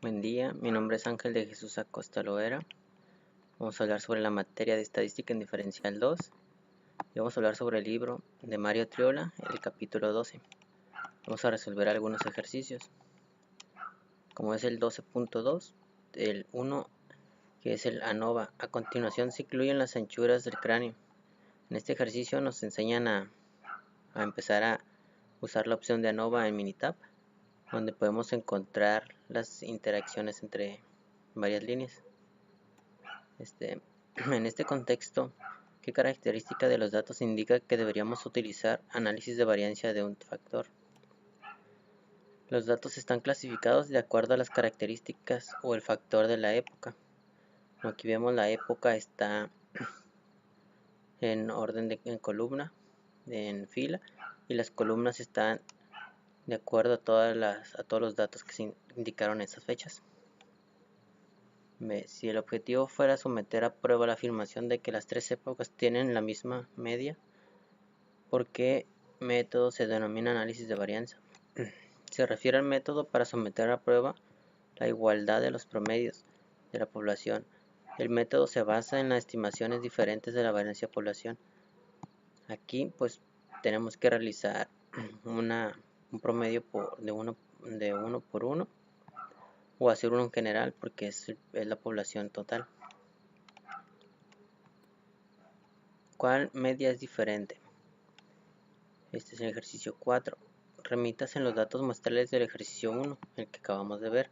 Buen día, mi nombre es Ángel de Jesús Acosta Loera. Vamos a hablar sobre la materia de Estadística en Diferencial 2 y vamos a hablar sobre el libro de Mario Triola, el capítulo 12. Vamos a resolver algunos ejercicios. Como es el 12.2, el 1, que es el ANOVA. A continuación se incluyen las anchuras del cráneo. En este ejercicio nos enseñan a empezar a usar la opción de ANOVA en Minitab, donde podemos encontrar las interacciones entre varias líneas. En este contexto, ¿qué característica de los datos indica que deberíamos utilizar análisis de variancia de un factor? Los datos están clasificados de acuerdo a las características o el factor de la época. Aquí vemos la época está en orden en columna, en fila, y las columnas están de acuerdo a todos los datos que se indicaron en esas fechas. Si el objetivo fuera someter a prueba la afirmación de que las tres épocas tienen la misma media, ¿por qué método se denomina análisis de varianza? Se refiere al método para someter a prueba la igualdad de los promedios de la población. El método se basa en las estimaciones diferentes de la variancia de población. Aquí pues tenemos que realizar un promedio de uno por uno, o hacer uno en general porque es la población total. ¿Cuál media es diferente? Este es el ejercicio 4. Remitas en los datos muestrales del ejercicio 1, el que acabamos de ver.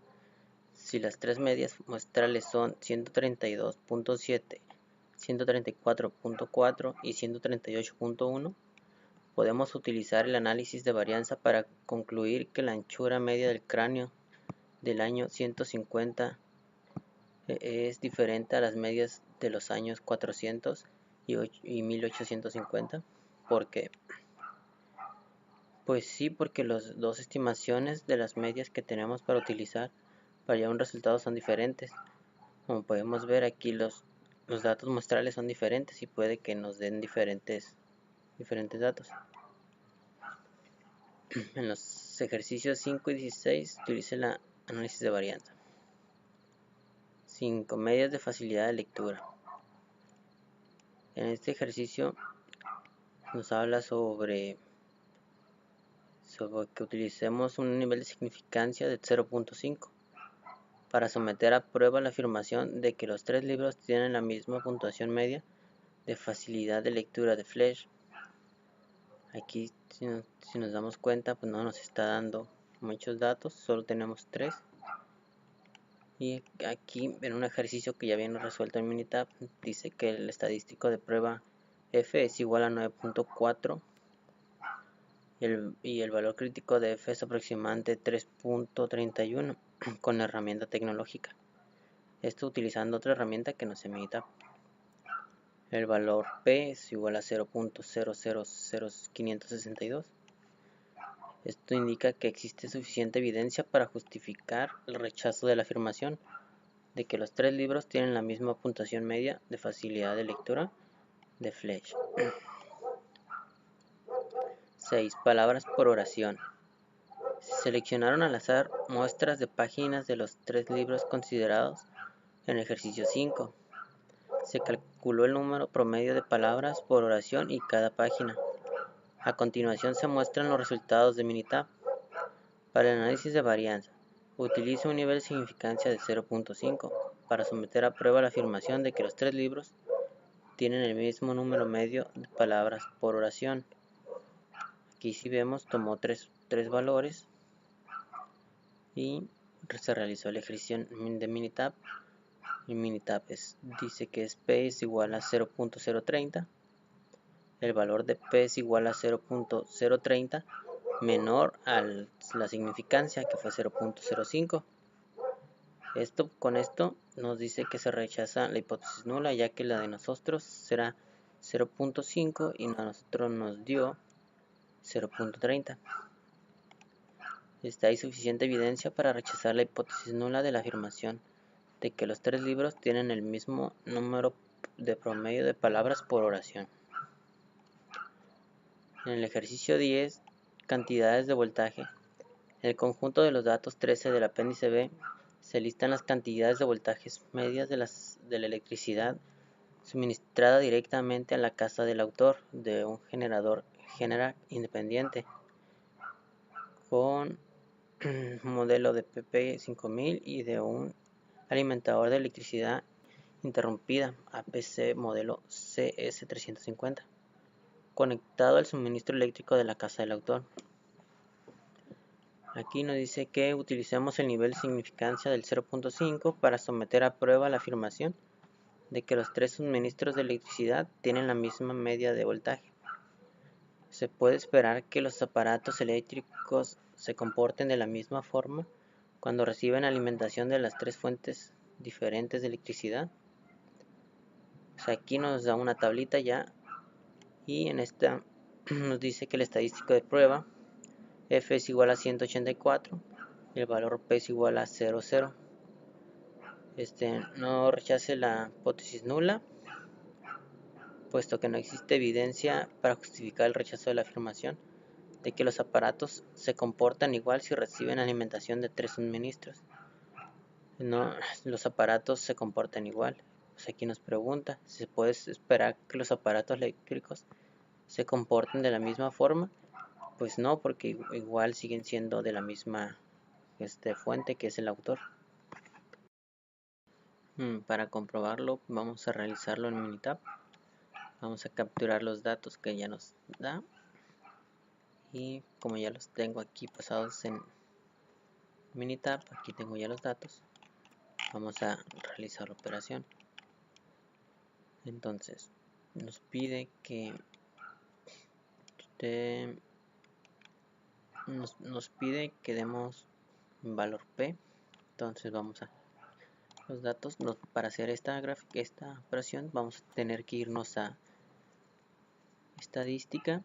Si las tres medias muestrales son 132.7, 134.4 y 138.1, podemos utilizar el análisis de varianza para concluir que la anchura media del cráneo del año 150 es diferente a las medias de los años 400 y 1850. ¿Por qué? Pues sí, porque las dos estimaciones de las medias que tenemos para utilizar para llegar a un resultado son diferentes. Como podemos ver aquí, los datos muestrales son diferentes y puede que nos den diferentes datos. En los ejercicios 5 y 16 utilice el análisis de varianza. 5. Medias de facilidad de lectura. En este ejercicio nos habla sobre que utilicemos un nivel de significancia de 0.5 para someter a prueba la afirmación de que los tres libros tienen la misma puntuación media de facilidad de lectura de Flesch. Aquí si nos damos cuenta, pues no nos está dando muchos datos, solo tenemos 3. Y aquí en un ejercicio que ya viene resuelto en Minitab, dice que el estadístico de prueba F es igual a 9.4 y el valor crítico de F es aproximadamente 3.31 con la herramienta tecnológica. Esto utilizando otra herramienta que no se Minitab. El valor P es igual a 0.000562. Esto indica que existe suficiente evidencia para justificar el rechazo de la afirmación de que los tres libros tienen la misma puntuación media de facilidad de lectura de Flesch. 6. Palabras por oración. Se seleccionaron al azar muestras de páginas de los tres libros considerados en el ejercicio 5. Se calculó el número promedio de palabras por oración y cada página. A continuación se muestran los resultados de Minitab. Para el análisis de varianza, utiliza un nivel de significancia de 0.5 para someter a prueba la afirmación de que los tres libros tienen el mismo número medio de palabras por oración. Aquí si vemos tomó tres valores y se realizó el ejercicio de Minitab. Y Minitab dice que P es igual a 0.030. El valor de P es igual a 0.030 menor a la significancia, que fue 0.05. Con esto nos dice que se rechaza la hipótesis nula, ya que la de nosotros será 0.5 y a nosotros nos dio 0.30. Hay suficiente evidencia para rechazar la hipótesis nula de la afirmación de que los tres libros tienen el mismo número de promedio de palabras por oración. En el ejercicio 10, cantidades de voltaje, el conjunto de los datos 13 del apéndice B Se listan las cantidades de voltajes medias de la electricidad suministrada directamente a la casa del autor de un generador Generac independiente con modelo de PP5000 y de un alimentador de electricidad interrumpida APC modelo CS350 conectado al suministro eléctrico de la casa del autor. Aquí nos dice que utilicemos el nivel de significancia del 0.5 para someter a prueba la afirmación de que los tres suministros de electricidad tienen la misma media de voltaje. Se puede esperar que los aparatos eléctricos se comporten de la misma forma cuando reciben alimentación de las tres fuentes diferentes de electricidad. Aquí nos da una tablita ya, y en esta nos dice que el estadístico de prueba F es igual a 184 y el valor P es igual a 0,0. No rechace la hipótesis nula, puesto que no existe evidencia para justificar el rechazo de la afirmación de que los aparatos se comportan igual si reciben alimentación de tres suministros. No, los aparatos se comportan igual. Pues aquí nos pregunta si se puede esperar que los aparatos eléctricos se comporten de la misma forma. Pues no, porque igual siguen siendo de la misma fuente que es el autor. Para comprobarlo vamos a realizarlo en Minitab. Vamos a capturar los datos que ya nos da, y como ya los tengo aquí pasados en Minitab, aquí tengo ya los datos. Vamos a realizar la operación. Entonces nos pide que demos valor P. Entonces vamos a los datos. Para hacer esta operación vamos a tener que irnos a estadística.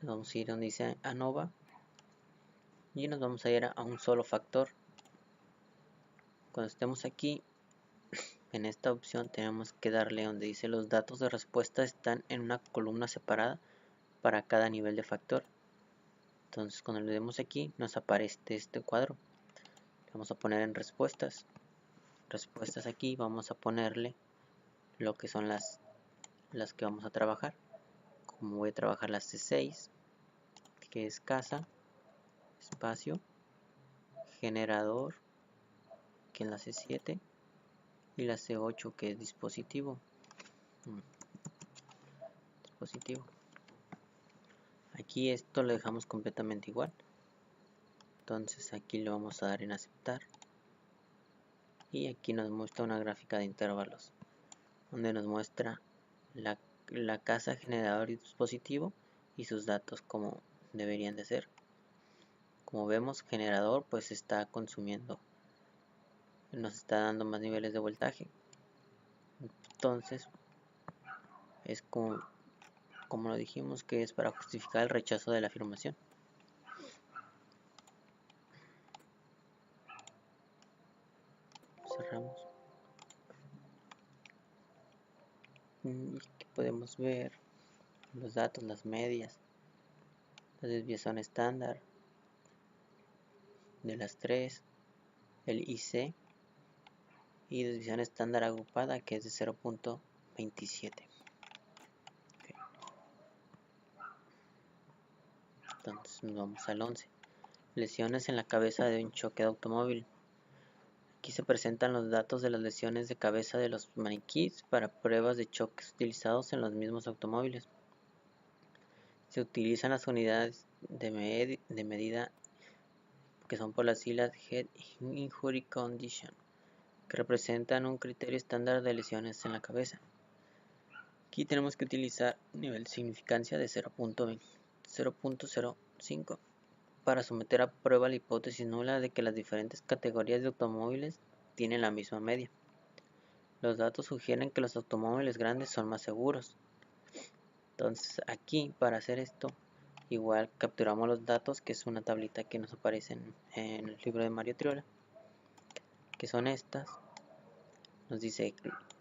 Vamos a ir donde dice ANOVA y nos vamos a ir a un solo factor. Cuando estemos aquí en esta opción tenemos que darle donde dice los datos de respuesta están en una columna separada para cada nivel de factor. Entonces cuando le demos aquí nos aparece este cuadro. Vamos a poner en respuestas aquí, vamos a ponerle lo que son las que vamos a trabajar. Como voy a trabajar la C6, que es casa, espacio, generador, que es la C7, y la C8, que es dispositivo. Aquí esto lo dejamos completamente igual. Entonces aquí le vamos a dar en aceptar, y aquí nos muestra una gráfica de intervalos donde nos muestra la casa, generador y dispositivo y sus datos como deberían de ser. Como vemos, generador pues está consumiendo, nos está dando más niveles de voltaje. Entonces es como lo dijimos, que es para justificar el rechazo de la afirmación. Cerramos. Y aquí podemos ver los datos, las medias, la desviación estándar de las tres, el IC y desviación estándar agrupada, que es de 0.27. Entonces nos vamos al 11. Lesiones en la cabeza de un choque de automóvil. Aquí se presentan los datos de las lesiones de cabeza de los maniquíes para pruebas de choques utilizados en los mismos automóviles. Se utilizan las unidades de medida que son por las siglas Head Injury Condition, que representan un criterio estándar de lesiones en la cabeza. Aquí tenemos que utilizar nivel de significancia de 0.05 para someter a prueba la hipótesis nula de que las diferentes categorías de automóviles tienen la misma media. Los datos sugieren que los automóviles grandes son más seguros. Entonces aquí, para hacer esto, igual capturamos los datos, que es una tablita que nos aparece en el libro de Mario Triola, que son estas. Nos dice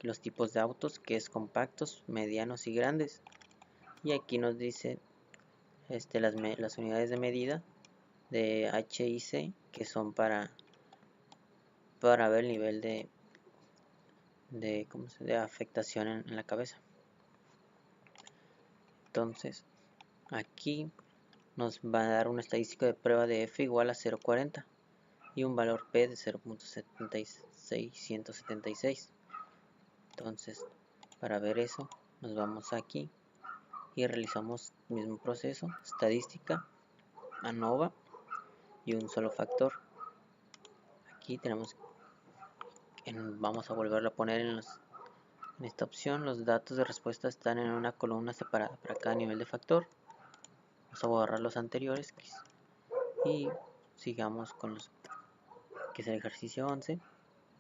los tipos de autos, que es compactos, medianos y grandes. Y aquí nos dice las unidades de medida, de H y C, que son para ver el nivel de afectación en la cabeza. Entonces aquí nos va a dar una estadística de prueba de F igual a 0.40 y un valor P de 0.76. Entonces, para ver eso, nos vamos aquí y realizamos el mismo proceso, estadística, ANOVA y un solo factor. Aquí vamos a volverlo a poner en esta opción. Los datos de respuesta están en una columna separada para cada nivel de factor. Vamos a borrar los anteriores y sigamos con los que es el ejercicio 11,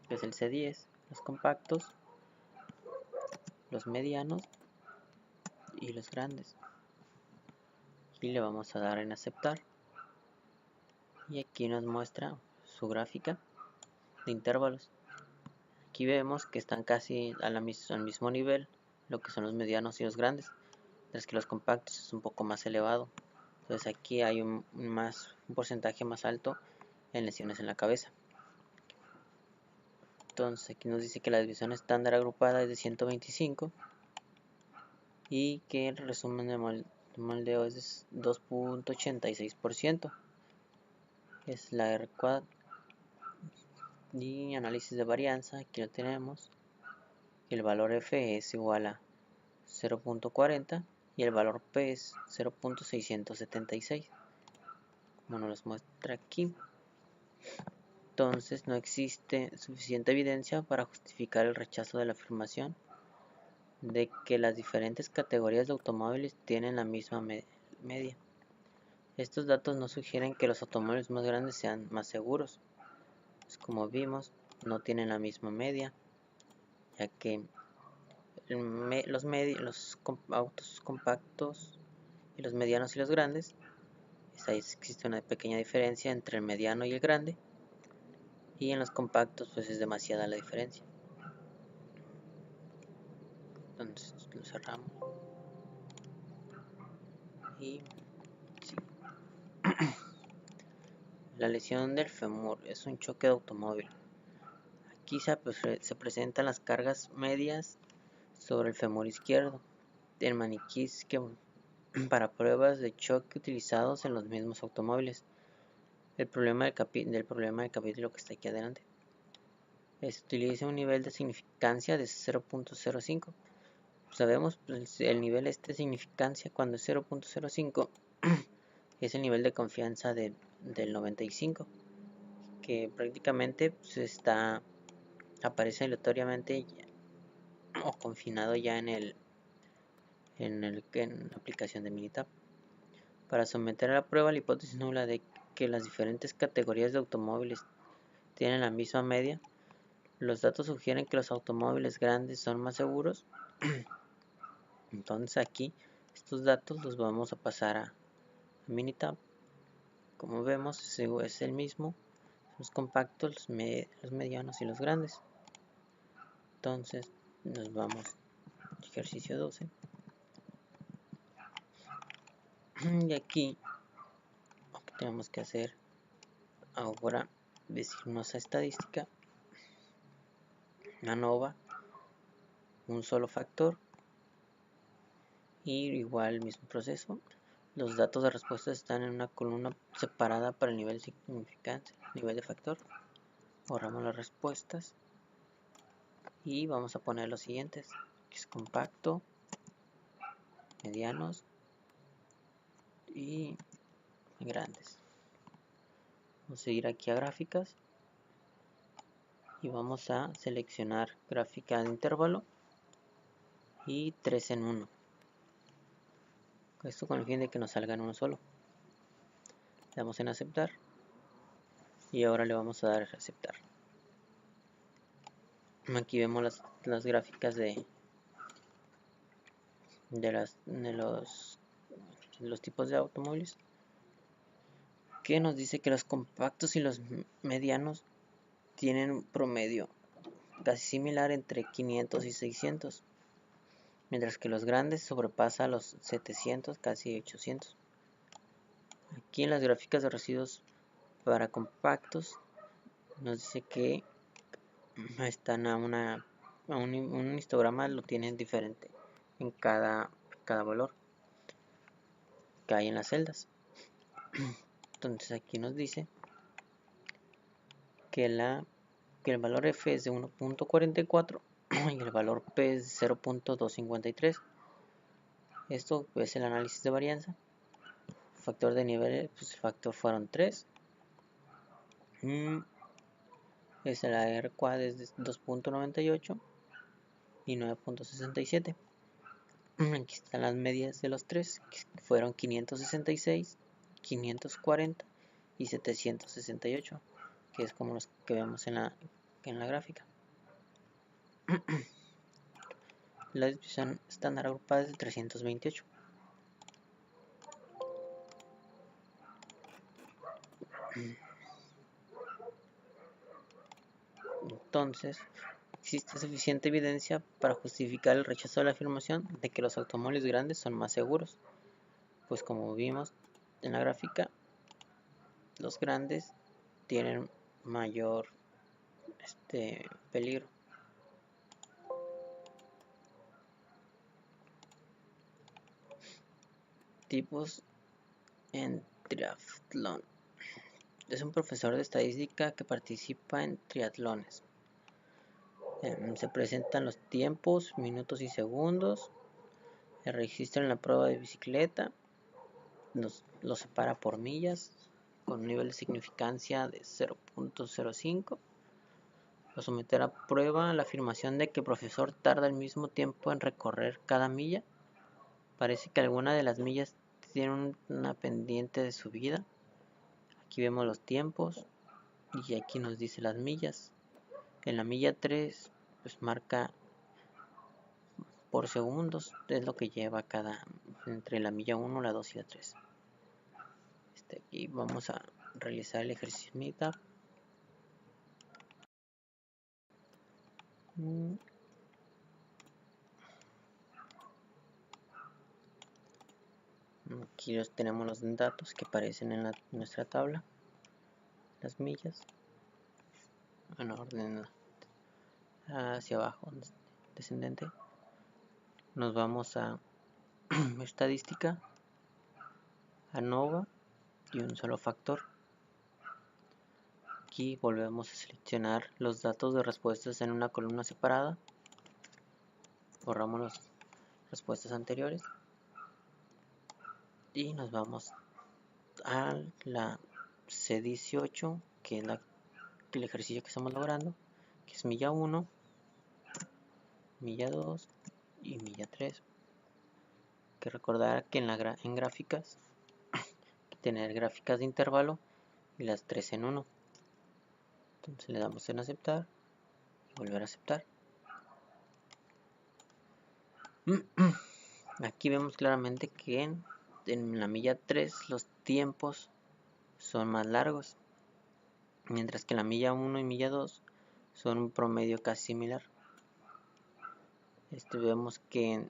que es el C10, los compactos, los medianos y los grandes. Y le vamos a dar en aceptar y aquí nos muestra su gráfica de intervalos. Aquí vemos que están casi al mismo nivel lo que son los medianos y los grandes, mientras que los compactos es un poco más elevado. Entonces aquí hay un porcentaje más alto en lesiones en la cabeza. Entonces aquí nos dice que la división estándar agrupada es de 125 y que el resumen de moldeo es 2.86%. Es la R quad y análisis de varianza, aquí lo tenemos. El valor F es igual a 0.40 y el valor P es 0.676, como nos los muestra aquí. Entonces no existe suficiente evidencia para justificar el rechazo de la afirmación de que las diferentes categorías de automóviles tienen la misma media. Estos datos no sugieren que los automóviles más grandes sean más seguros, pues como vimos no tienen la misma media, ya que los autos compactos y los medianos y los grandes, ahí existe una pequeña diferencia entre el mediano y el grande, y en los compactos pues es demasiada la diferencia. Entonces lo cerramos y sí. La lesión del fémur es un choque de automóvil. Aquí se presentan las cargas medias sobre el fémur izquierdo del maniquí para pruebas de choque utilizados en los mismos automóviles. El problema del capítulo que está aquí adelante utiliza un nivel de significancia de 0.05. Sabemos el nivel de significancia cuando es 0.05 es el nivel de confianza del 95, que prácticamente aparece aleatoriamente o confinado ya en la aplicación de Minitab. Para someter a la prueba la hipótesis nula de que las diferentes categorías de automóviles tienen la misma media, los datos sugieren que los automóviles grandes son más seguros. Entonces aquí estos datos los vamos a pasar a Minitab. Como vemos es el mismo, los compactos, los medianos y los grandes. Entonces nos vamos al ejercicio 12 y aquí lo que tenemos que hacer ahora decirnos a estadística, ANOVA, un solo factor y igual el mismo proceso. Los datos de respuesta están en una columna separada para el nivel de significancia, nivel de factor. Borramos las respuestas y vamos a poner los siguientes, que es compacto, medianos y grandes. Vamos a ir aquí a gráficas y vamos a seleccionar gráfica de intervalo y 3 en 1. Esto con el fin de que nos salga en uno solo. Le damos en aceptar y ahora le vamos a dar a aceptar. Aquí vemos las gráficas de los tipos de automóviles, que nos dice que los compactos y los medianos tienen un promedio casi similar entre 500 y 600, mientras que los grandes sobrepasa los 700, casi 800. Aquí en las gráficas de residuos para compactos nos dice que están un histograma lo tienen diferente en cada valor que hay en las celdas. Entonces aquí nos dice que el valor F es de 1.44 y el valor P es de 0.253. Esto es el análisis de varianza. Factor de nivel, pues el factor fueron 3. Es la R cuadra es de 2.98 y 9.67. Aquí están las medias de los tres, que fueron 566, 540 y 768, que es como los que vemos en la gráfica. La distribución estándar agrupada es de 328. Entonces, existe suficiente evidencia para justificar el rechazo de la afirmación de que los automóviles grandes son más seguros, pues como vimos en la gráfica, los grandes tienen mayor peligro. Tipos en triatlón. Es un profesor de estadística que participa en triatlones. Se presentan los tiempos, minutos y segundos. El registro en la prueba de bicicleta. Lo separa por millas con un nivel de significancia de 0.05. Lo someter a prueba la afirmación de que el profesor tarda el mismo tiempo en recorrer cada milla. Parece que alguna de las millas tiene una pendiente de subida. Aquí vemos los tiempos y aquí nos dice las millas. En la milla 3 pues marca por segundos, es lo que lleva entre la milla 1, la 2 y la 3. Aquí vamos a realizar el ejercicio mitad. Aquí tenemos los datos que aparecen en nuestra tabla, las millas en orden hacia abajo, descendente. Nos vamos a estadística, ANOVA y un solo factor. Aquí volvemos a seleccionar los datos de respuestas en una columna separada. Borramos las respuestas anteriores y nos vamos a la C18, que es el ejercicio que estamos logrando, que es milla 1, milla 2 y milla 3. Hay que recordar que en gráficas hay que tener gráficas de intervalo y las 3 en 1. Entonces le damos en aceptar y volver a aceptar. Aquí vemos claramente que en la milla 3 los tiempos son más largos, mientras que en la milla 1 y milla 2 son un promedio casi similar. Vemos que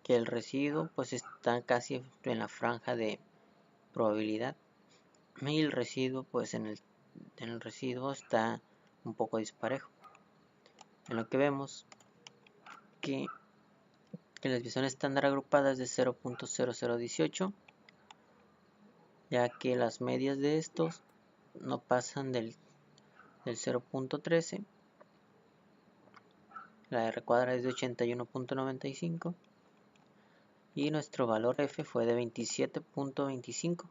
el residuo pues está casi en la franja de probabilidad y el residuo pues en el residuo está un poco disparejo, en lo que vemos que la desviación estándar agrupada es de 0.0018, ya que las medias de estos no pasan del 0.13. La R cuadra es de 81.95 y nuestro valor F fue de 27.25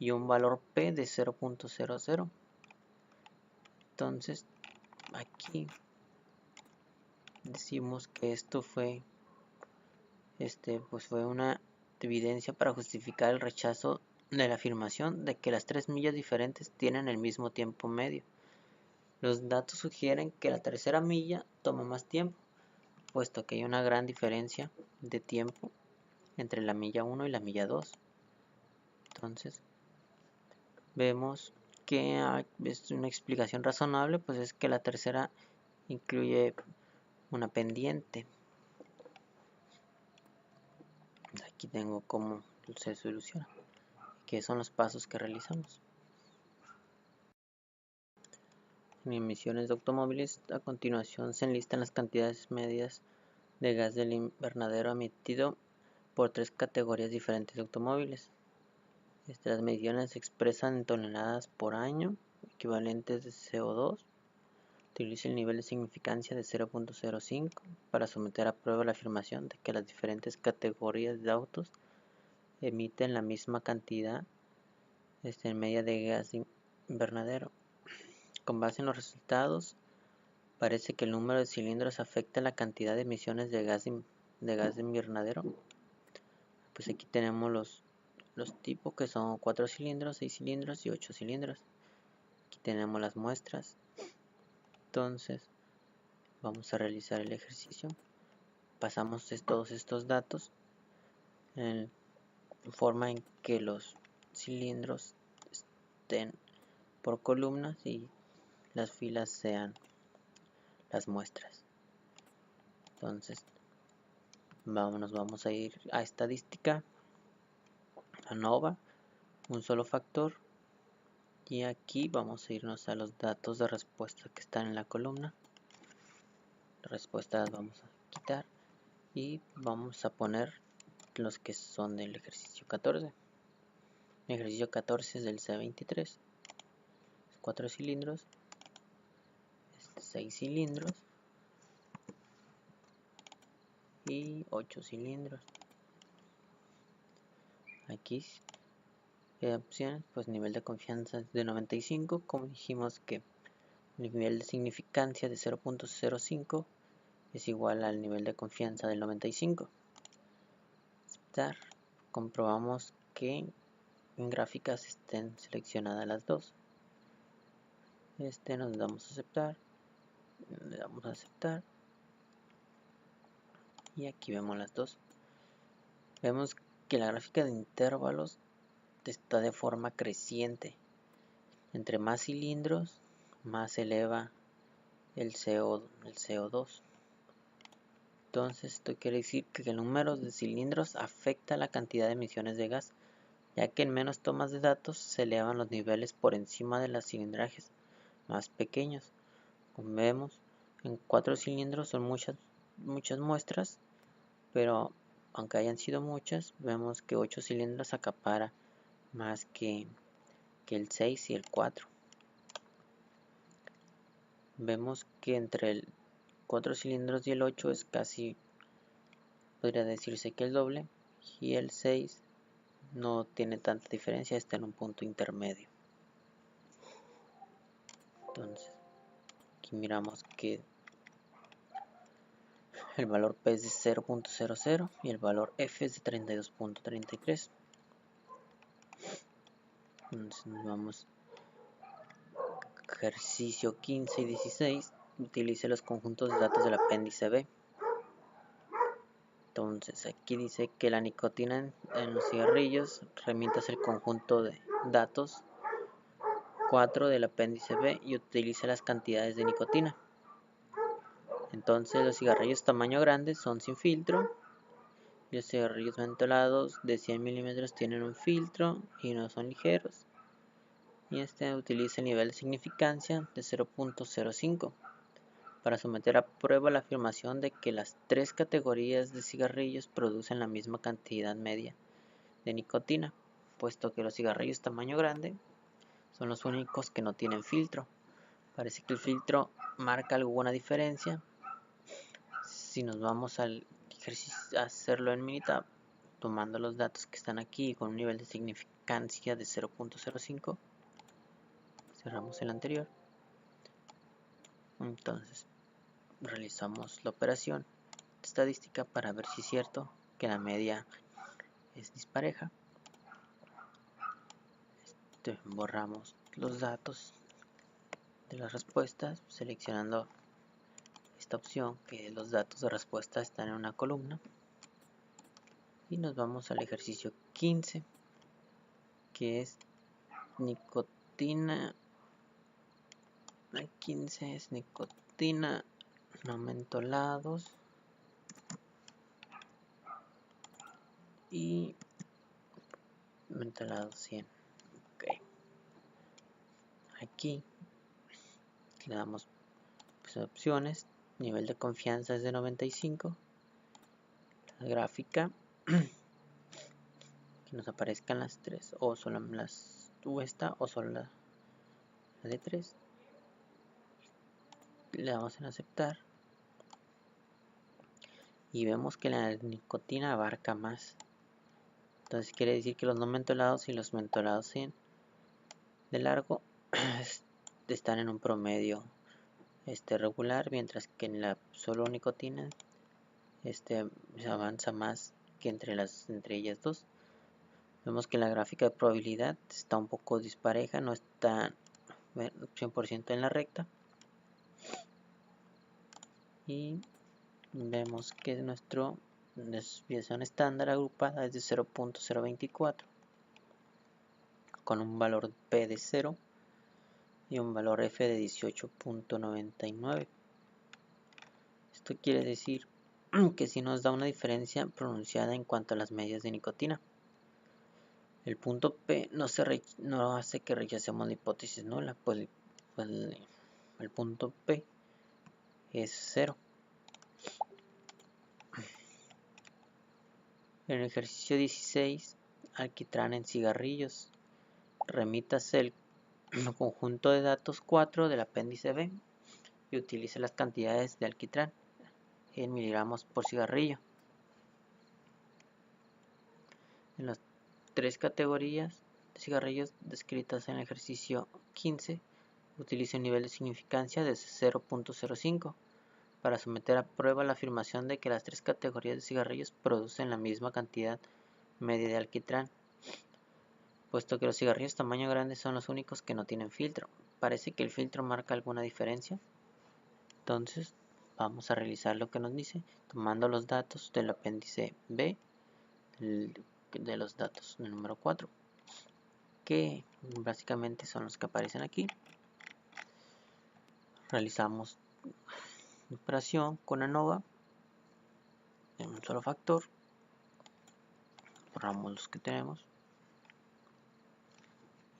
y un valor P de 0.00. Entonces aquí decimos que esto fue fue una evidencia para justificar el rechazo de la afirmación de que las tres millas diferentes tienen el mismo tiempo medio. Los datos sugieren que la tercera milla toma más tiempo, puesto que hay una gran diferencia de tiempo entre la milla 1 y la milla 2. Entonces vemos que es una explicación razonable, pues es que la tercera incluye una pendiente. Aquí tengo cómo se soluciona. qué son los pasos que realizamos. En emisiones de automóviles, a continuación se enlistan las cantidades medias de gas del invernadero emitido por 3 categorías diferentes de automóviles. Estas mediciones se expresan en toneladas por año, equivalentes de CO2. Utiliza el nivel de significancia de 0.05 para someter a prueba la afirmación de que las diferentes categorías de autos emiten la misma cantidad media de gas invernadero. Con base en los resultados, parece que el número de cilindros afecta la cantidad de emisiones de gas de invernadero. Pues aquí tenemos los tipos, que son 4 cilindros, 6 cilindros y 8 cilindros. Aquí tenemos las muestras. Entonces vamos a realizar el ejercicio. Pasamos todos estos datos en forma en que los cilindros estén por columnas y las filas sean las muestras. Entonces vamos a ir a estadística, a ANOVA, un solo factor, y aquí vamos a irnos a los datos de respuesta que están en la columna. Las respuestas vamos a quitar y vamos a poner los que son del ejercicio 14. El ejercicio 14 es del C23, 4 cilindros, 6 cilindros y 8 cilindros. Aquí opciones, pues nivel de confianza de 95, como dijimos que el nivel de significancia de 0.05 es igual al nivel de confianza del 95. Aceptar. Comprobamos que en gráficas estén seleccionadas las dos. Nos damos a aceptar, le damos a aceptar y aquí vemos las dos. Vemos que la gráfica de intervalos está de forma creciente. Entre más cilindros, más se eleva el CO2. Entonces esto quiere decir que el número de cilindros afecta la cantidad de emisiones de gas, ya que en menos tomas de datos se elevan los niveles por encima de los cilindrajes más pequeños. Como vemos, en 4 cilindros son muchas muestras, pero aunque hayan sido muchas, vemos que 8 cilindros acapara más que el 6 y el 4. Vemos que entre el 4 cilindros y el 8 es casi, podría decirse que el doble, y el 6 no tiene tanta diferencia, está en un punto intermedio. Entonces aquí miramos que el valor P es de 0.00 y el valor F es de 32.33. Entonces nos vamos a ejercicio 15 y 16. Utilice los conjuntos de datos del apéndice B. Entonces aquí dice que la nicotina en los cigarrillos remite al conjunto de datos 4 del apéndice B y utiliza las cantidades de nicotina. Entonces los cigarrillos tamaño grande son sin filtro y los cigarrillos mentolados de 100 milímetros tienen un filtro y no son ligeros. Y utiliza el nivel de significancia de 0.05 para someter a prueba la afirmación de que las 3 categorías de cigarrillos producen la misma cantidad media de nicotina, puesto que los cigarrillos tamaño grande son los únicos que no tienen filtro. Parece que el filtro marca alguna diferencia. Si nos vamos al ejercicio a hacerlo en Minitab, tomando los datos que están aquí con un nivel de significancia de 0.05, cerramos el anterior. Entonces realizamos la operación estadística para ver si es cierto que la media es dispareja. Borramos los datos de las respuestas seleccionando esta opción, que los datos de respuesta están en una columna, y nos vamos al ejercicio 15, que es nicotina. El 15 es nicotina, no mentolados, y mentolado 100. Ok. Aquí le damos pues, opciones. Nivel de confianza es de 95. La gráfica que nos aparezcan las tres, o solo las esta o solo la de 3. Le damos en aceptar y vemos que la nicotina abarca más. Entonces quiere decir que los no mentolados y los mentolados de largo están en un promedio regular, mientras que en la solo nicotina se avanza más que entre ellas dos. Vemos que la gráfica de probabilidad está un poco dispareja, no está 100% en la recta. Y vemos que nuestra desviación estándar agrupada es de 0.024 con un valor P de 0 y un valor F de 18.99. Esto quiere decir que si nos da una diferencia pronunciada en cuanto a las medias de nicotina. El punto P no hace que rechacemos la hipótesis nula, pues el punto P es 0. En el ejercicio 16, alquitrán en cigarrillos. Remítase el conjunto de datos 4 del apéndice B y utilice las cantidades de alquitrán en miligramos por cigarrillo. En las tres categorías de cigarrillos descritas en el ejercicio 15, utilice un nivel de significancia de 0.05 para someter a prueba la afirmación de que las tres categorías de cigarrillos producen la misma cantidad media de alquitrán, puesto que los cigarrillos tamaño grande son los únicos que no tienen filtro. Parece que el filtro marca alguna diferencia. Entonces vamos a realizar lo que nos dice, tomando los datos del apéndice B de los datos del número 4, que básicamente son los que aparecen aquí. Realizamos operación con ANOVA en un solo factor, borramos los que tenemos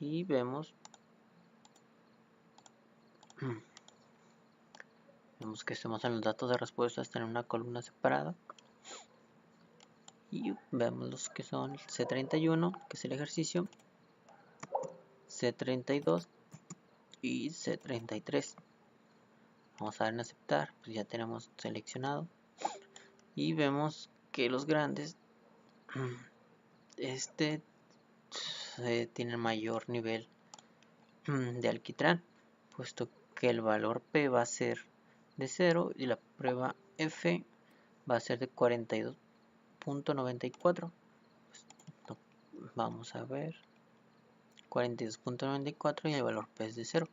y vemos que estamos en los datos de respuesta, están en una columna separada y vemos los que son el C31, que es el ejercicio, C32 y C33. Vamos a dar en aceptar, pues ya tenemos seleccionado y vemos que los grandes tienen mayor nivel de alquitrán, puesto que el valor P va a ser de 0 y la prueba F va a ser de 42.94. Pues, vamos a ver 42.94 y el valor P es de 0.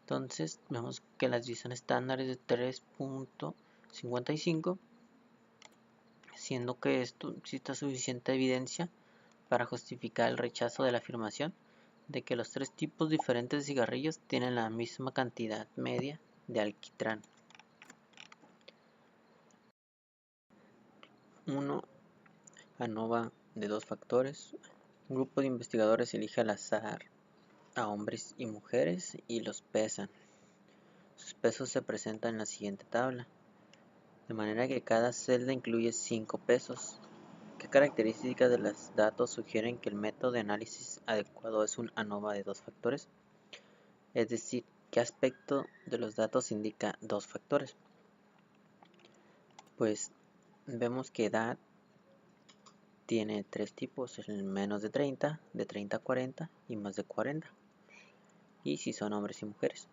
Entonces vemos que la desviación estándar es de 3.55, siendo que esto existe suficiente evidencia para justificar el rechazo de la afirmación de que los tres tipos diferentes de cigarrillos tienen la misma cantidad media de alquitrán. 1. ANOVA de 2 factores. Un grupo de investigadores elige al azar a hombres y mujeres y los pesan. Sus pesos se presentan en la siguiente tabla, de manera que cada celda incluye 5 pesos. ¿Qué características de los datos sugieren que el método de análisis adecuado es un ANOVA de 2 factores? Es decir, ¿qué aspecto de los datos indica 2 factores? Pues vemos que edad tiene 3 tipos, el menos de 30 a 40 y más de 40. Y si son hombres y mujeres.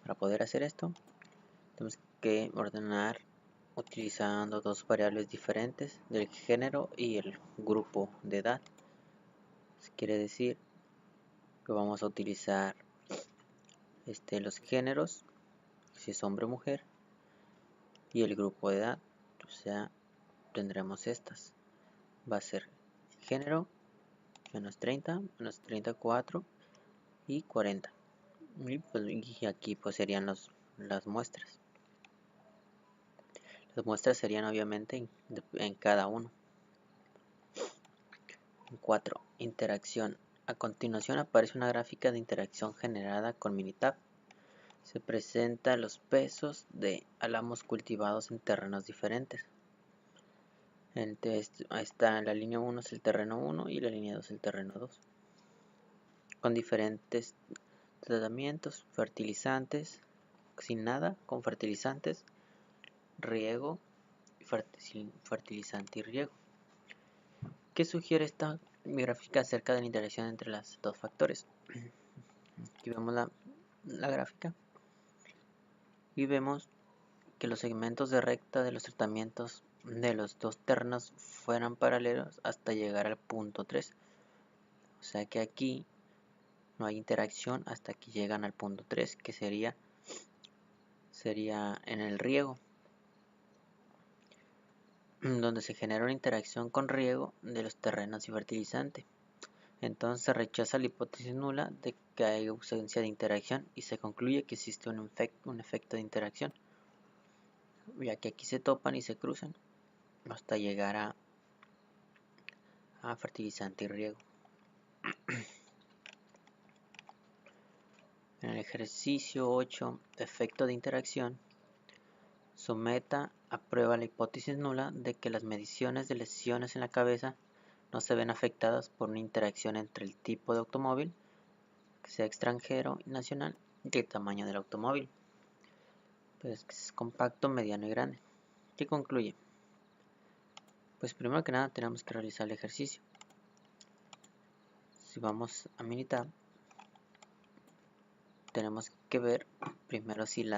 Para poder hacer esto, tenemos que ordenar utilizando dos variables diferentes del género y el grupo de edad. Eso quiere decir que vamos a utilizar los géneros, si es hombre o mujer, y el grupo de edad, o sea, tendremos estas. Va a ser género menos 30, menos 34 y 40. Y aquí pues serían las muestras. Las muestras serían obviamente en cada uno. 4. Interacción. A continuación aparece una gráfica de interacción generada con Minitab. Se presenta los pesos de álamos cultivados en terrenos diferentes. Ahí está, la línea 1 es el terreno 1 y la línea 2 el terreno 2. Con diferentes tratamientos, fertilizantes, sin nada, con fertilizantes, riego, fertilizante y riego. ¿Qué sugiere esta gráfica acerca de la interacción entre los dos factores? Aquí vemos la gráfica y vemos que los segmentos de recta de los tratamientos de los dos terrenos fueran paralelos hasta llegar al punto 3. O sea que aquí no hay interacción hasta que llegan al punto 3, que sería en el riego, donde se genera una interacción con riego de los terrenos y fertilizante. Entonces se rechaza la hipótesis nula de que hay ausencia de interacción y se concluye que existe un efecto de interacción, ya que aquí se topan y se cruzan hasta llegar a fertilizante y riego. En el ejercicio 8, efecto de interacción, someta a prueba la hipótesis nula de que las mediciones de lesiones en la cabeza no se ven afectadas por una interacción entre el tipo de automóvil, que sea extranjero y nacional, y el tamaño del automóvil, pues que es compacto, mediano y grande. ¿Qué concluye? Pues primero que nada tenemos que realizar el ejercicio. Si vamos a Minitab, tenemos que ver primero si en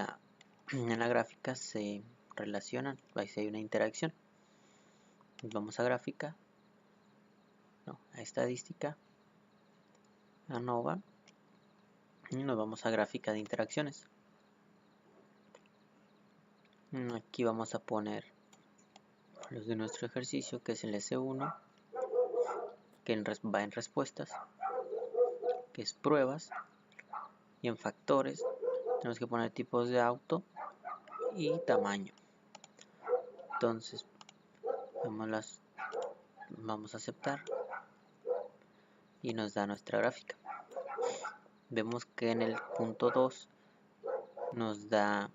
la gráfica se relacionan, si hay una interacción. Vamos a gráfica, a estadística, a Nova, y nos vamos a gráfica de interacciones. Aquí vamos a poner los de nuestro ejercicio, que es el S1, que va en respuestas, que es pruebas, y en factores tenemos que poner tipos de auto y tamaño. Entonces vamos a aceptar y nos da nuestra gráfica. Vemos que en el punto 2 nos da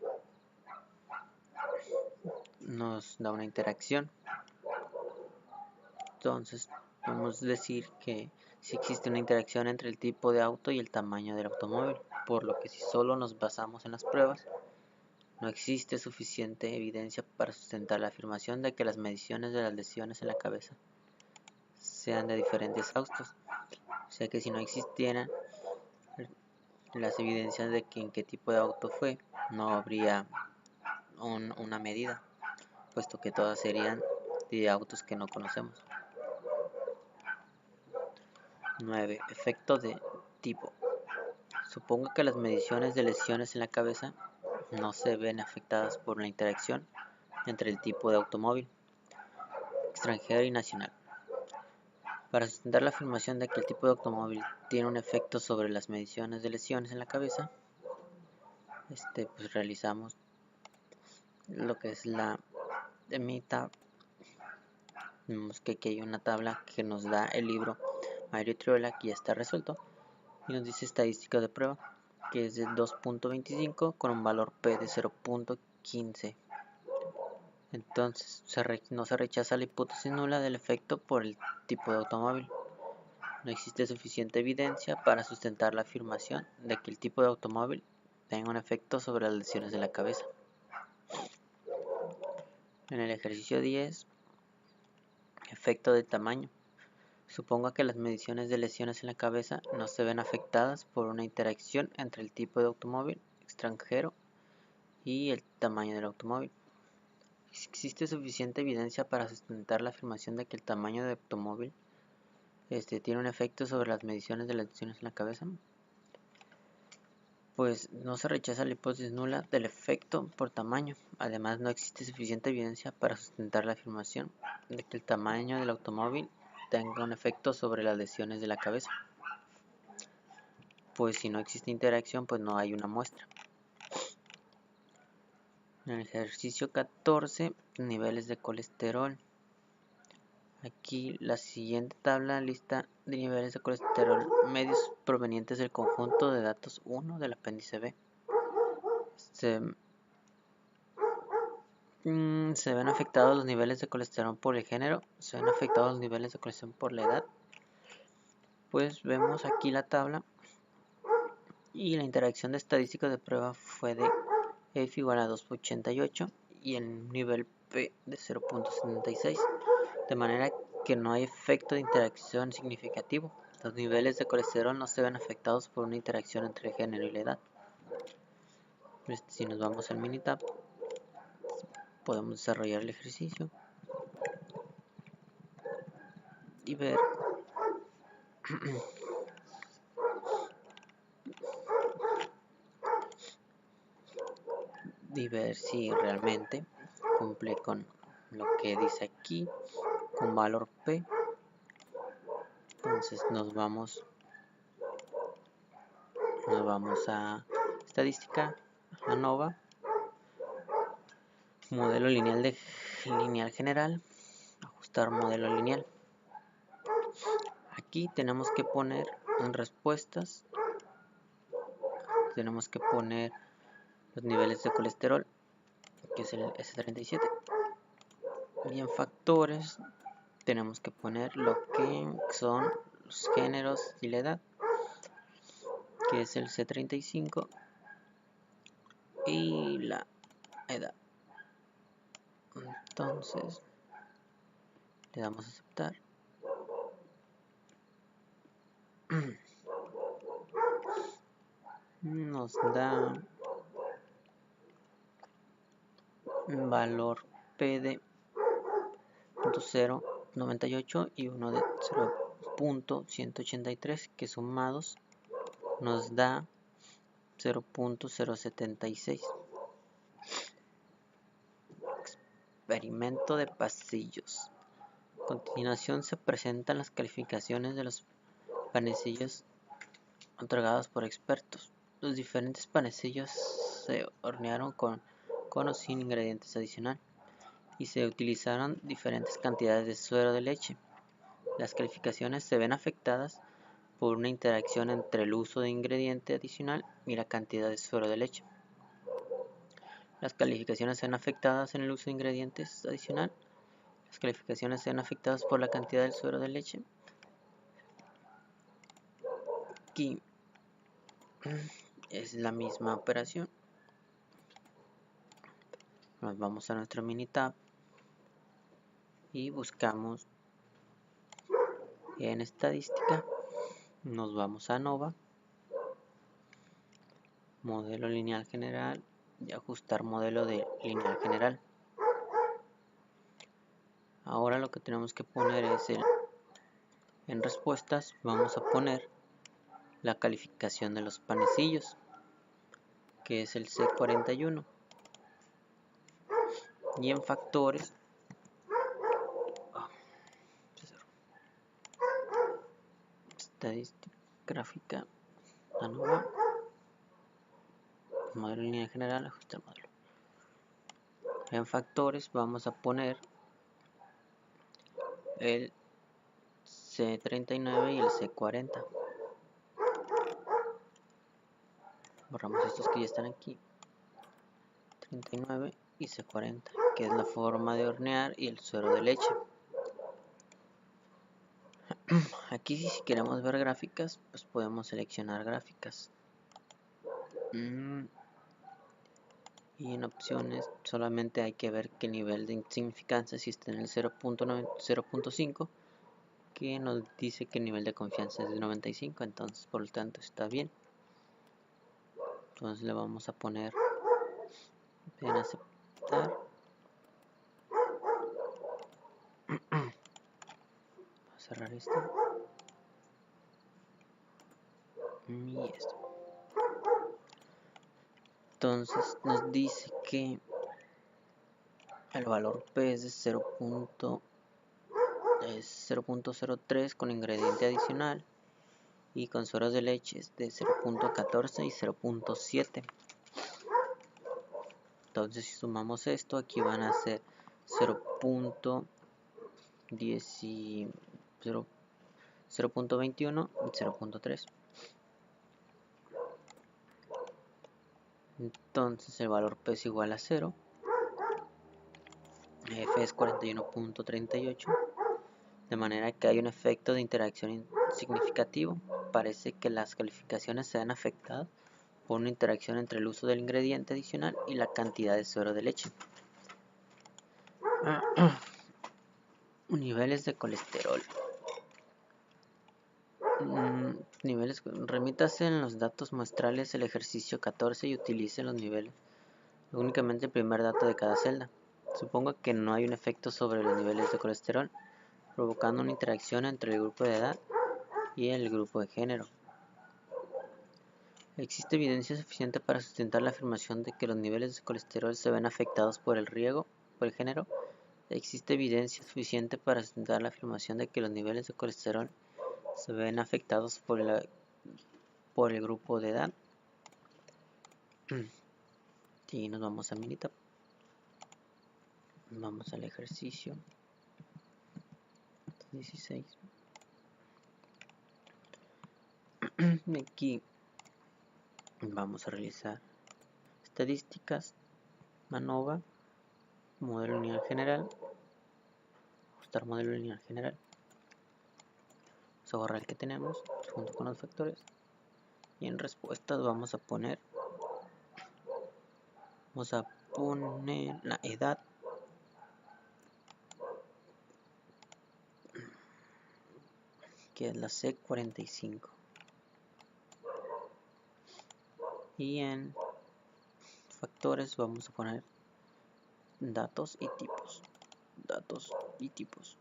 una interacción. Entonces podemos decir que si existe una interacción entre el tipo de auto y el tamaño del automóvil, por lo que si solo nos basamos en las pruebas, no existe suficiente evidencia para sustentar la afirmación de que las mediciones de las lesiones en la cabeza sean de diferentes autos. O sea que si no existieran las evidencias de que en qué tipo de auto fue, no habría una medida, puesto que todas serían de autos que no conocemos. 9. Efecto de tipo. Supongo que las mediciones de lesiones en la cabeza no se ven afectadas por la interacción entre el tipo de automóvil, extranjero y nacional. Para sustentar la afirmación de que el tipo de automóvil tiene un efecto sobre las mediciones de lesiones en la cabeza, pues realizamos lo que es la de Minitab. Vemos que aquí hay una tabla que nos da el libro Mayr y Triola, que ya está resuelto, y nos dice estadística de prueba, que es de 2.25 con un valor P de 0.15. Entonces no se rechaza la hipótesis nula del efecto por el tipo de automóvil. No existe suficiente evidencia para sustentar la afirmación de que el tipo de automóvil tenga un efecto sobre las lesiones de la cabeza. En el ejercicio 10, efecto de tamaño. Supongo que las mediciones de lesiones en la cabeza no se ven afectadas por una interacción entre el tipo de automóvil extranjero y el tamaño del automóvil. ¿Existe suficiente evidencia para sustentar la afirmación de que el tamaño del automóvil tiene un efecto sobre las mediciones de lesiones en la cabeza? Pues no se rechaza la hipótesis nula del efecto por tamaño. Además, no existe suficiente evidencia para sustentar la afirmación de que el tamaño del automóvil tenga un efecto sobre las lesiones de la cabeza. Pues si no existe interacción, pues no hay una muestra. En el ejercicio 14, niveles de colesterol. Aquí la siguiente tabla lista de niveles de colesterol medios provenientes del conjunto de datos 1 del apéndice B. Se ven afectados los niveles de colesterol por el género, se ven afectados los niveles de colesterol por la edad. Pues vemos aquí la tabla y la interacción de estadísticos de prueba fue de F igual a 2,88 y el nivel P de 0,76, de manera que no hay efecto de interacción significativo. Los niveles de colesterol no se ven afectados por una interacción entre el género y la edad. Si nos vamos al Minitab, podemos desarrollar el ejercicio y ver si realmente cumple con lo que dice aquí, con valor P. Entonces nos vamos a estadística, ANOVA, modelo lineal general, ajustar modelo lineal. Aquí tenemos que poner en respuestas, tenemos que poner los niveles de colesterol, que es el S37, y en factores tenemos que poner lo que son los géneros y la edad, que es el C35 y la edad. Entonces le damos a aceptar. Nos da un valor P de 0.098 y uno de 0.183, que sumados nos da 0.076. Experimento de pasillos. A continuación se presentan las calificaciones de los panecillos otorgados por expertos. Los diferentes panecillos se hornearon con o sin ingredientes adicionales y se utilizaron diferentes cantidades de suero de leche. Las calificaciones se ven afectadas por una interacción entre el uso de ingrediente adicional y la cantidad de suero de leche. Las calificaciones se ven afectadas en el uso de ingredientes adicional. Las calificaciones se ven afectadas por la cantidad del suero de leche. Aquí es la misma operación. Nos vamos a nuestro Minitab y buscamos en estadística. Nos vamos a ANOVA, modelo lineal general y ajustar modelo de lineal general. Ahora lo que tenemos que poner es en respuestas vamos a poner la calificación de los panecillos, que es el C41, y en factores estadística gráfica, ANOVA, modelo lineal general, ajustar modelo. En factores vamos a poner el C39 y el C40. Borramos estos que ya están aquí, 39 y C40, que es la forma de hornear y el suero de leche. Aquí si queremos ver gráficas, pues podemos seleccionar gráficas. Y en opciones solamente hay que ver qué nivel de insignificancia, si está en el 0.5, que nos dice que el nivel de confianza es de 95, entonces por lo tanto está bien. Entonces le vamos a poner en aceptar. Voy a cerrar esto y esto. Entonces nos dice que el valor P es de 0.03 con ingrediente adicional y con sueros de leche es de 0.14 y 0.7. Entonces si sumamos esto, aquí van a ser 0.0 0.21 y 0.3. Entonces el valor P es igual a 0, F es 41.38, de manera que hay un efecto de interacción significativo. Parece que las calificaciones se han afectado por una interacción entre el uso del ingrediente adicional y la cantidad de suero de leche. Niveles de colesterol. Remítase en los datos muestrales el ejercicio 14 y utilice los niveles, únicamente el primer dato de cada celda. Suponga que no hay un efecto sobre los niveles de colesterol, provocando una interacción entre el grupo de edad y el grupo de género. ¿Existe evidencia suficiente para sustentar la afirmación de que los niveles de colesterol se ven afectados por el género? ¿Existe evidencia suficiente para sustentar la afirmación de que los niveles de colesterol se ven afectados por el grupo de edad? Y nos vamos a Minitab. Vamos al ejercicio 16. Aquí vamos a realizar estadísticas, ANOVA, modelo lineal general, ajustar modelo lineal general. Vamos a borrar el que tenemos junto con los factores. Y en respuestas vamos a poner la edad, que es la C45. Y en factores vamos a poner datos y tipos.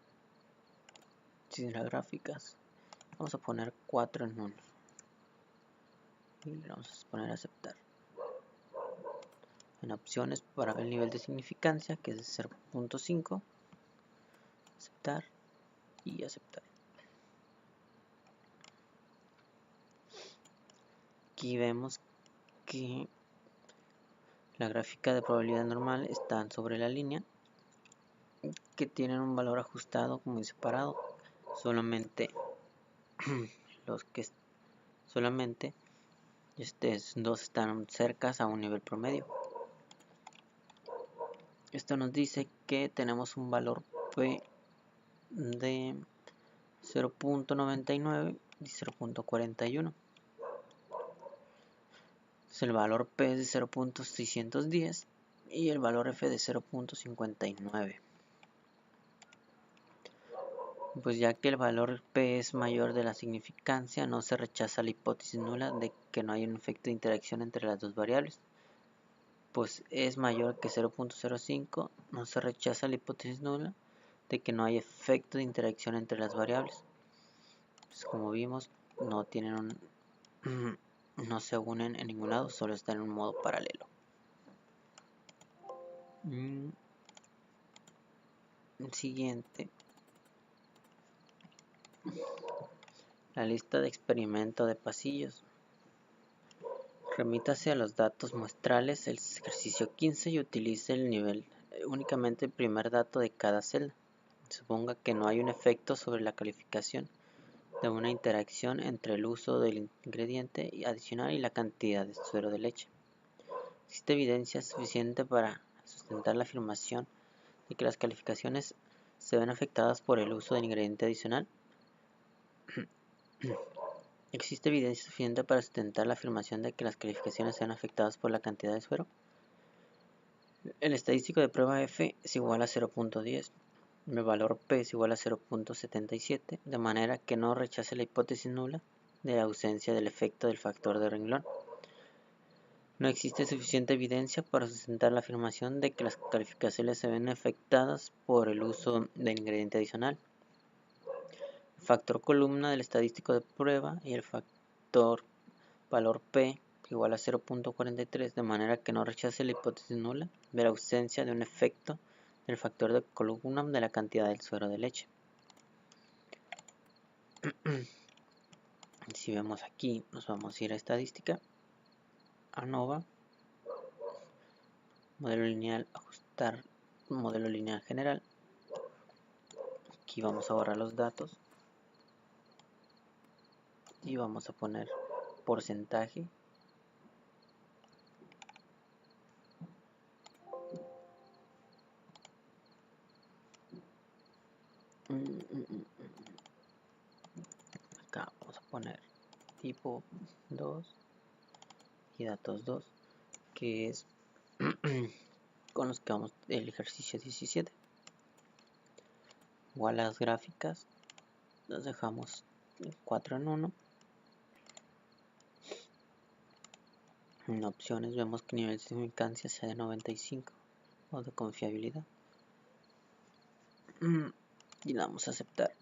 Sin las gráficas vamos a poner 4 en 1 y le vamos a poner aceptar. En opciones, para ver el nivel de significancia, que es de 0.5, aceptar y aceptar. Aquí vemos que la gráfica de probabilidad normal están sobre la línea, que tienen un valor ajustado muy separado. Solamente dos están cercas a un nivel promedio. Esto nos dice que tenemos un valor P de 0.99 y 0.41. El valor P es de 0.610 y el valor F de 0.59. Pues ya que el valor P es mayor de la significancia, no se rechaza la hipótesis nula de que no hay un efecto de interacción entre las dos variables. Pues es mayor que 0.05, no se rechaza la hipótesis nula de que no hay efecto de interacción entre las variables. Pues como vimos, no se unen en ningún lado, solo están en un modo paralelo. El siguiente, la lista de experimento de pasillos. Remítase a los datos muestrales el ejercicio 15 y utilice únicamente el primer dato de cada celda. Suponga que no hay un efecto sobre la calificación de una interacción entre el uso del ingrediente adicional y la cantidad de suero de leche. ¿Existe evidencia suficiente para sustentar la afirmación de que las calificaciones se ven afectadas por el uso del ingrediente adicional? ¿Existe evidencia suficiente para sustentar la afirmación de que las calificaciones se ven afectadas por la cantidad de suero? El estadístico de prueba F es igual a 0.10. El valor P es igual a 0.77, de manera que no rechace la hipótesis nula de la ausencia del efecto del factor de renglón. No existe suficiente evidencia para sustentar la afirmación de que las calificaciones se ven afectadas por el uso del ingrediente adicional. El factor columna del estadístico de prueba y el factor valor P igual a 0.43, de manera que no rechace la hipótesis nula de la ausencia de un efecto del factor de columna de la cantidad del suero de leche. Si vemos aquí, nos vamos a ir a estadística, ANOVA, modelo lineal, ajustar modelo lineal general. Aquí vamos a borrar los datos y vamos a poner porcentaje acá vamos a poner tipo 2 y datos 2, que es con los que vamos el ejercicio 17. Igual las gráficas las dejamos 4 en 1. En opciones vemos que nivel de significancia sea de 95 o de confiabilidad y damos a aceptar.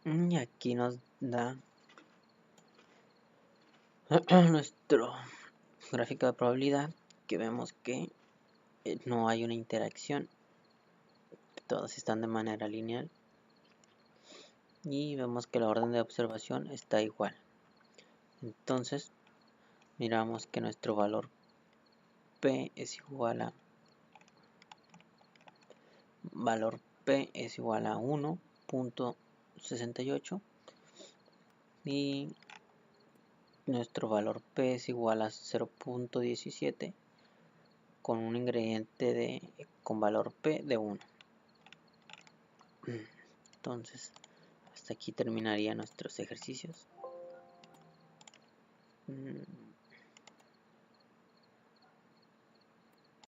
Y aquí nos da nuestro gráfico de probabilidad, que vemos que no hay una interacción, todas están de manera lineal, y vemos que la orden de observación está igual. Entonces miramos que nuestro valor P es igual a 1.68 y nuestro valor P es igual a 0.17 con un ingrediente con valor P de 1. Entonces hasta aquí terminaría nuestros ejercicios.